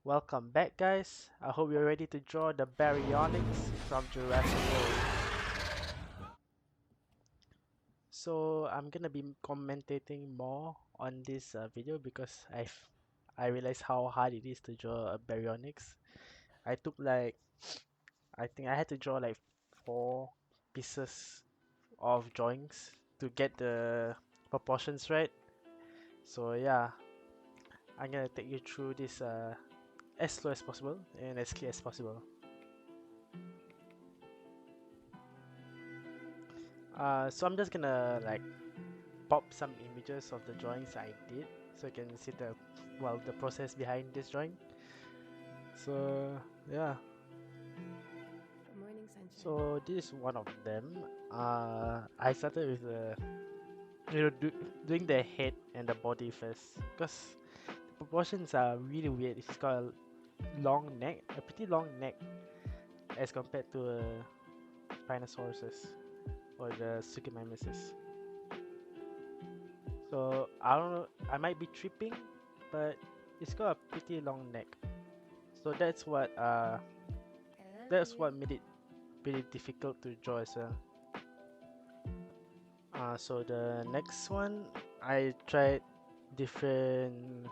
Welcome back, guys. I hope you're ready to draw the Baryonyx from Jurassic World. So I'm gonna be commentating more on this video because I realized how hard it is to draw a Baryonyx. I took like I think I had to draw like 4 pieces of drawings to get the proportions right. So yeah, I'm gonna take you through this as slow as possible and as clear as possible. So I'm just gonna like pop some images of the drawings I did so you can see the process behind this drawing. So yeah, Good morning, sunshine. so this is one of them. I started with doing the head and the body first because the proportions are really weird. It's got a long neck, a pretty long neck as compared to Spinosaurus or the Suchomimuses. So I don't know, I might be tripping, but it's got a pretty long neck. So I love that's what you. made it pretty difficult to draw as well. So the next one, I tried different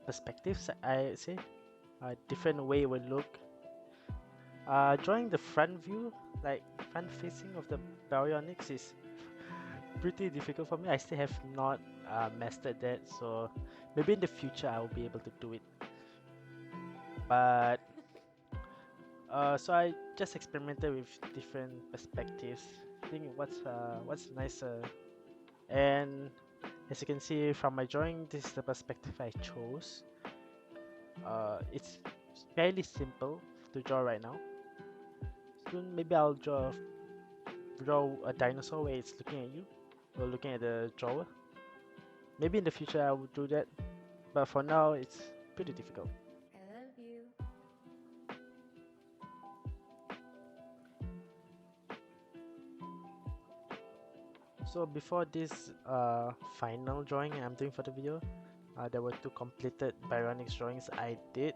perspectives. I say a different way it would look. Drawing the front view, like front facing of the Baryonyx, is pretty difficult for me. I still have not mastered that, so maybe in the future I will be able to do it. But so I just experimented with different perspectives, think what's nicer. And as you can see from my drawing, this is the perspective I chose. It's fairly simple to draw right now. Soon maybe I'll draw a dinosaur where it's looking at you or looking at the drawer. Maybe in the future I will do that, but for now it's pretty difficult. I love you. So before this final drawing I'm doing for the video, there were 2 completed Baryonyx drawings I did,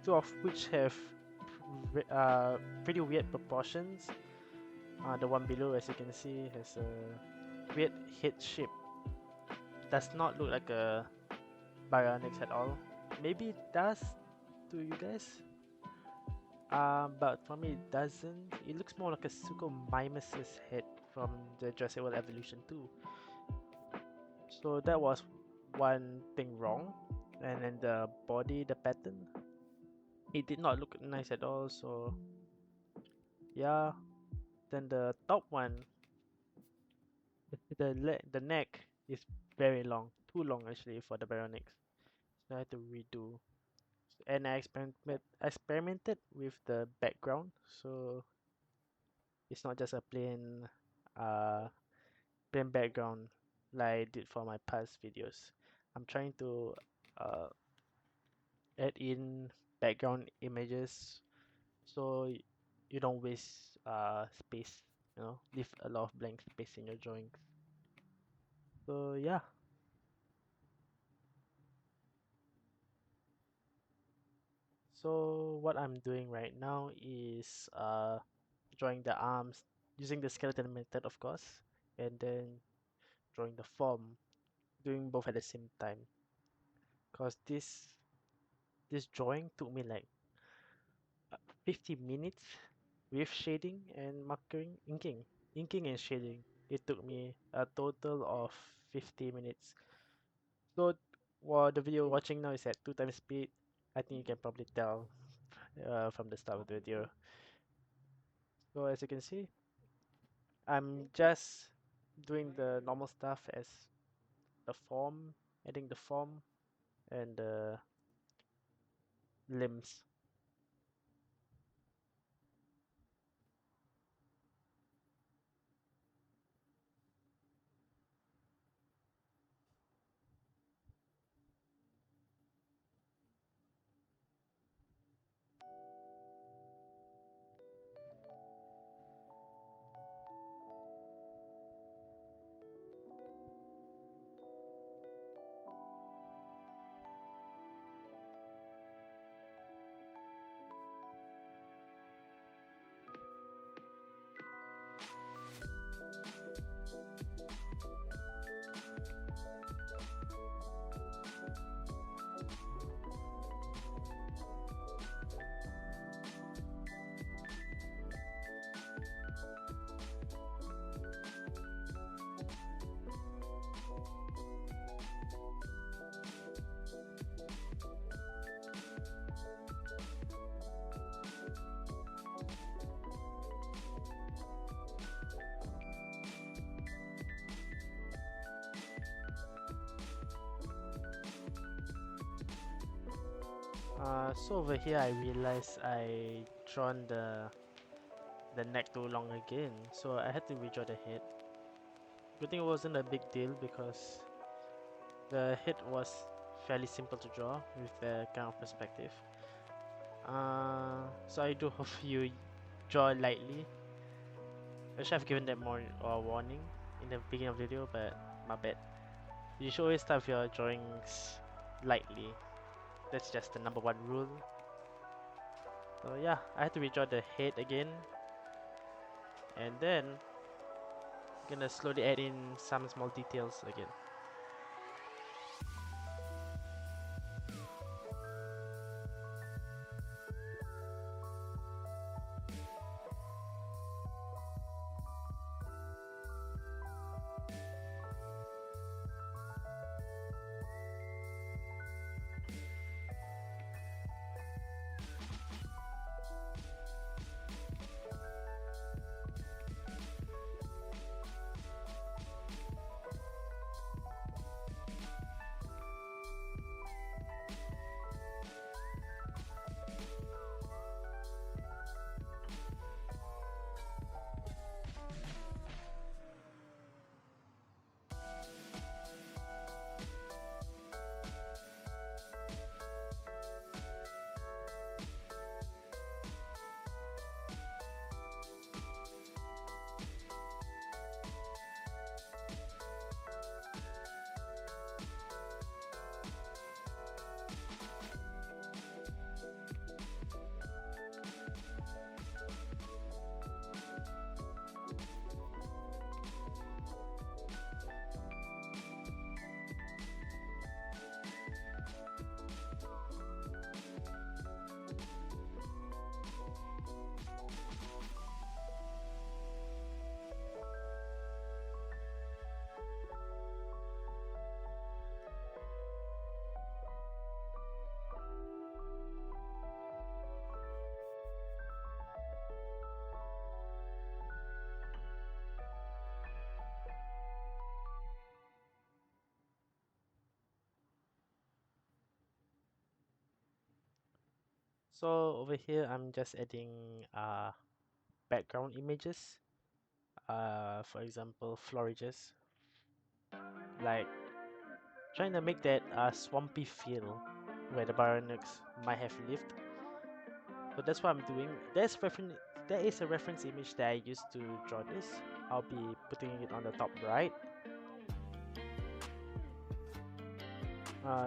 2 of which have pretty weird proportions. The one below, as you can see, has a weird head shape. Does not look like a Baryonyx at all. Maybe it does to you guys, but for me it doesn't. It looks more like a Suchomimus' head from the Jurassic World Evolution 2. So that was one thing wrong. And then the body, the pattern, it did not look nice at all. So yeah. Then the top one, the neck is very long, too long actually for the Baryonyx. So I had to redo. And I experimented with the background, so it's not just a uh plain background like I did for my past videos. I'm trying to uh add in background images so you don't waste space, leave a lot of blank space in your drawings. So yeah. So what I'm doing right now is drawing the arms using the skeleton method, of course, and then drawing the form, doing both at the same time. Cause this drawing took me like 50 minutes with shading and markering, inking and shading. It took me a total of 50 minutes. So while the video watching now is at 2 times speed, I think you can probably tell from the start of the video. So as you can see, I'm just doing the normal stuff as the form, adding the form and the limbs. So over here I realized I drawn the neck too long again, so I had to redraw the head. Good thing it wasn't a big deal because the head was fairly simple to draw with the kind of perspective. So I do hope you draw lightly. I should have given that more warning in the beginning of the video, but my bad. You should always start your drawings lightly. That's just the #1 rule. So yeah, I had to redraw the head again, and then gonna slowly add in some small details again. So over here, I'm just adding background images. For example, florages, like trying to make that swampy feel where the Baryonyx might have lived. So that's what I'm doing. There is a reference image that I used to draw this. I'll be putting it on the top right.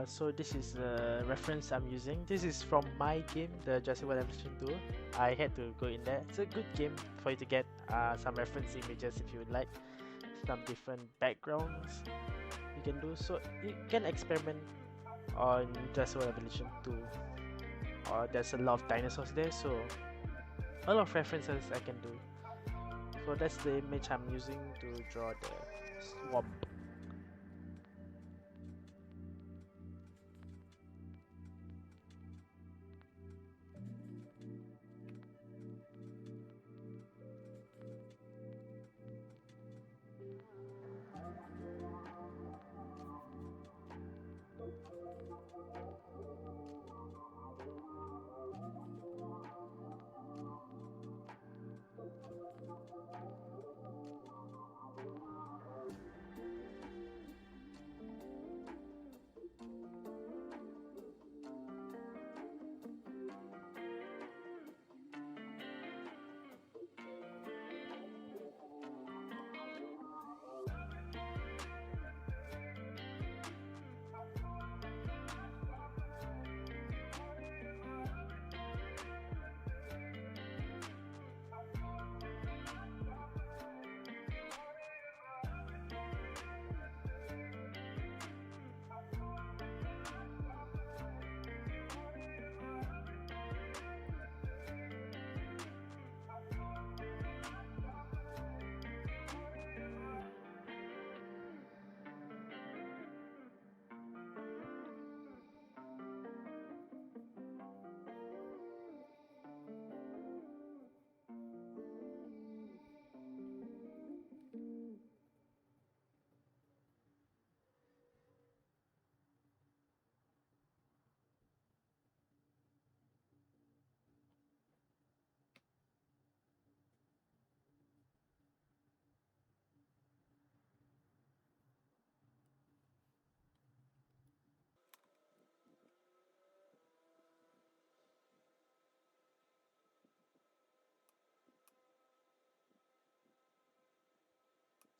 So this is the reference I'm using. This is from my game, the Jurassic Evolution 2. I had to go in there. It's a good game for you to get some reference images if you would like. Some different backgrounds you can do. So you can experiment on Jurassic Evolution 2. There's a lot of dinosaurs there, so a lot of references I can do. So that's the image I'm using to draw the swamp.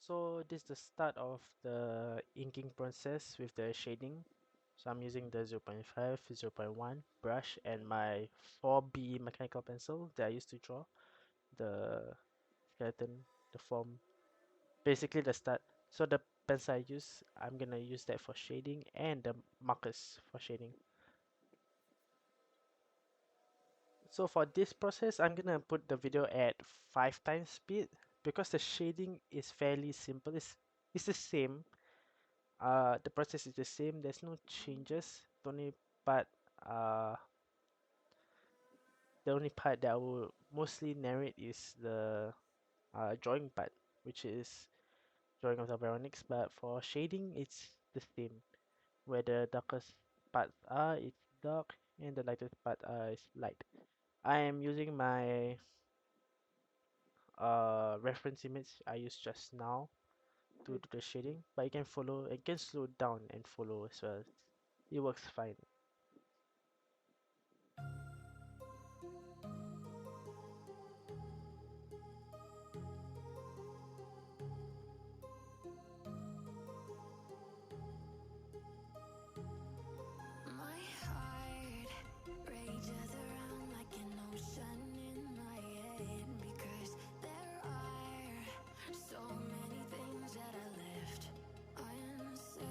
So this is the start of the inking process with the shading. So I'm using the 0.5, 0.1 brush and my 4B mechanical pencil that I used to draw the skeleton, the form, basically the start. So the pencil I use, I'm gonna use that for shading and the markers for shading. So for this process, I'm gonna put the video at 5 times speed because the shading is fairly simple. It's the same. The process is the same. There's no changes. Part uh the only part that I will mostly narrate is the drawing part, which is drawing of the Baryonyx. But for shading, it's the same. Where the darkest parts are, it's dark, and the lightest part is light. I am using my reference image I used just now to do the shading, but you can follow, you can slow down and follow as well. It works fine. My heart rages around like an ocean in my head because there are so many things that I left unsaid.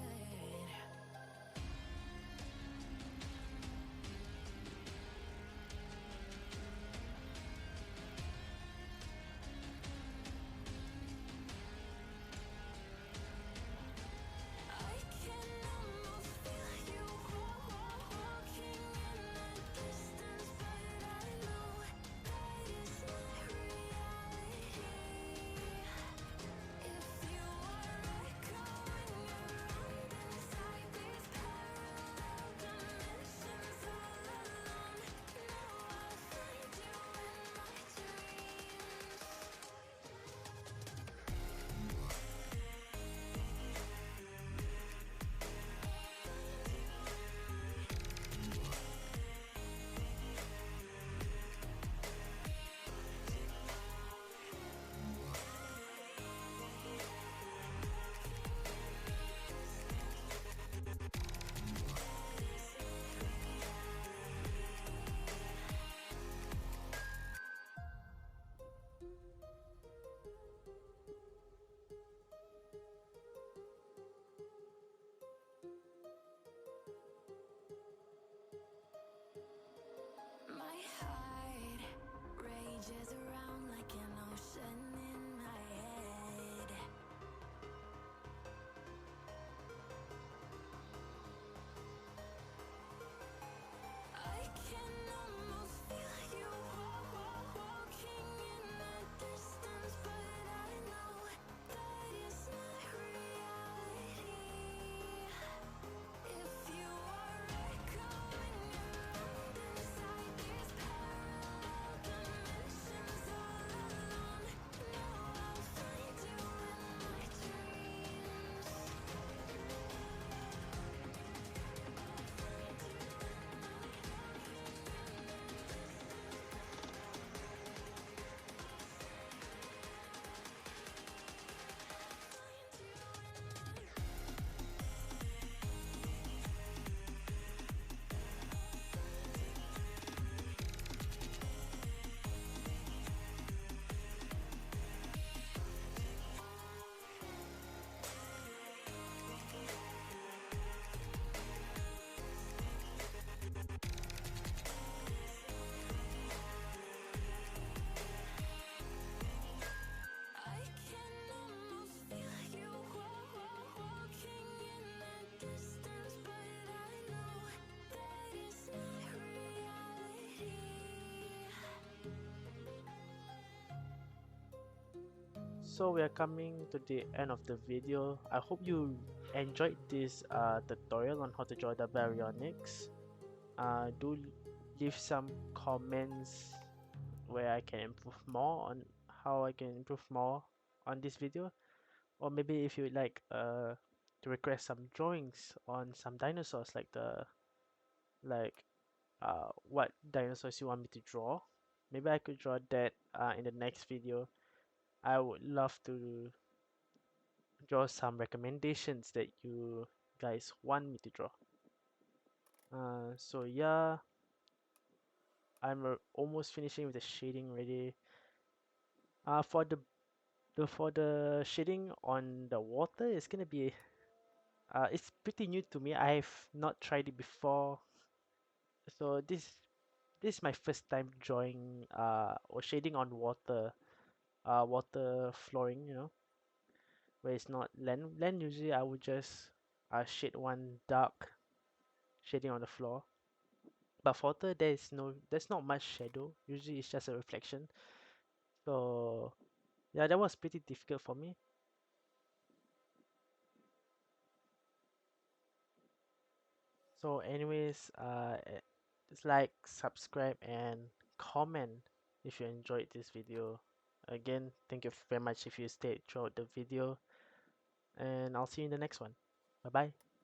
I can almost feel you walking in the distance, but I know that it's not reality. If you are echoing around inside these parallel dimensions all alone, know I'll find you in my dreams. My heart rages around like an ocean in my head. I can almost feel you walking in the distance, but I know that it's not reality. If you are echoing around inside these parallel dimensions all alone, know I'll find you in my dreams. I can almost feel you walking in the distance, but I know that it's not reality. So we are coming to the end of the video. I hope you enjoyed this tutorial on how to draw the Baryonyx. Do leave some comments where I can improve more on how I can improve more on this video, or maybe if you would like to request some drawings on some dinosaurs, like what dinosaurs you want me to draw. Maybe I could draw that in the next video. I would love to draw some recommendations that you guys want me to draw. So yeah, I'm almost finishing with the shading already. For the shading on the water, it's gonna be it's pretty new to me. I've not tried it before, so this is my first time drawing or shading on water, water flooring, where it's not land. Land usually I would just shade one dark shading on the floor, but for water there's not much shadow. Usually it's just a reflection. So yeah, that was pretty difficult for me. So anyways, just like, subscribe, and comment if you enjoyed this video. Again, thank you very much if you stayed throughout the video, and I'll see you in the next one. Bye bye.